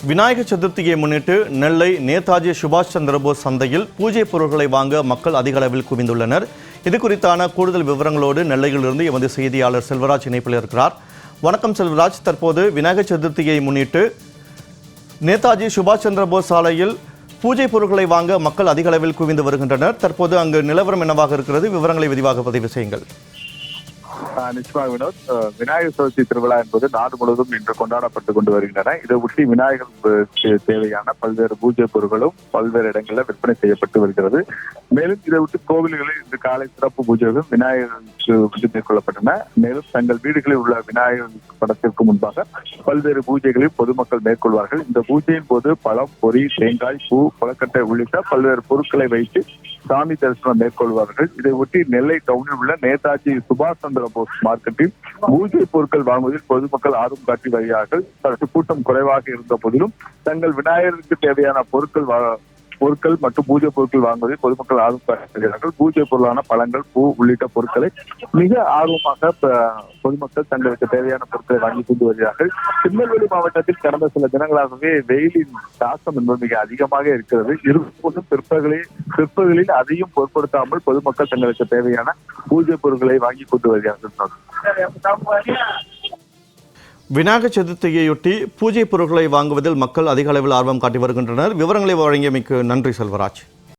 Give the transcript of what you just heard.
விநாயகர் சதுர்த்தியை முன்னிட்டு நெல்லை நேதாஜி சுபாஷ் சந்திரபோஸ் சந்தையில் பூஜை பொருட்களை வாங்க மக்கள் அதிக அளவில் குவிந்துள்ளனர். இது குறித்தான கூடுதல் விவரங்களோடு நெல்லையிலிருந்து எமது செய்தியாளர் செல்வராஜ் இணைப்பில் இருக்கிறார். வணக்கம் செல்வராஜ். தற்போது விநாயகர் சதுர்த்தியை முன்னிட்டு நேதாஜி சுபாஷ் சந்திரபோஸ் சாலையில் பூஜை பொருட்களை வாங்க மக்கள் அதிக அளவில் குவிந்து வருகின்றனர். தற்போது அங்கு நிலவரம் என்னவாக இருக்கிறது? விவரங்களை விரிவாக பதிவு செய்யுங்கள். நிச்சயமாக வினோத், விநாயகர் சதுர்த்தி திருவிழா என்பது நாடு முழுவதும் இன்று கொண்டாடப்பட்டுக் கொண்டு வருகின்றன. இதை ஒட்டி விநாயகருக்கு தேவையான பல்வேறு பூஜை பொருட்களும் பல்வேறு இடங்களில் விற்பனை செய்யப்பட்டு வருகிறது. மேலும் இதை விட்டு கோவில்களில் இன்று காலை சிறப்பு பூஜைகளும் விநாயகருக்கு மேற்கொள்ளப்பட்டன. மேலும் தங்கள் வீடுகளில் உள்ள விநாயகர் படத்திற்கு முன்பாக பல்வேறு பூஜைகளையும் பொதுமக்கள் மேற்கொள்வார்கள். இந்த பூஜையின் போது பழம், பொரி, தேங்காய், பூ, கொலக்கட்டை உள்ளிட்ட பல்வேறு பொருட்களை வைத்து சாமி தரிசனம் மேற்கொள்வார்கள். இதை ஒட்டி நெல்லை டவுனில் உள்ள நேதாஜி சுபாஷ் சந்திரபோஸ் மார்க்கெட்டில் பூஜை பொருட்கள் வாங்குவதில் பொதுமக்கள் ஆர்வம் காட்டி வருகிறார்கள். சற்று கூட்டம் குறைவாக இருந்த போதிலும் தங்கள் விநாயகருக்கு தேவையான பொருட்கள் மற்றும் பூஜை பொருட்கள் வாங்குவதில் பொதுமக்கள் ஆர்வம் காட்டுகிறார்கள். பூஜை பொருளான பழங்கள், பூ உள்ளிட்ட பொருட்களை மிக ஆர்வமாக பொதுமக்கள் தங்களுக்கு தேவையான பொருட்களை வாங்கி கொண்டு வருகிறார்கள். திருநெல்வேலி மாவட்டத்தில் கடந்த சில தினங்களாகவே வெயிலின் தாக்கம் என்பது மிக அதிகமாக இருக்கிறது. இருப்போதும் பிற்பகலில் அதையும் பொருட்படுத்தாமல் பொதுமக்கள் தங்களுக்கு தேவையான பூஜை பொருட்களை வாங்கி கொண்டு வருகிறார்கள். விநாயகர் சதுர்த்தியையொட்டி பூஜை பொருட்களை வாங்குவதில் மக்கள் அதிக அளவில் ஆர்வம் காட்டி வருகின்றனர். விவரங்களை வழங்கியமைக்கு நன்றி செல்வராஜ்.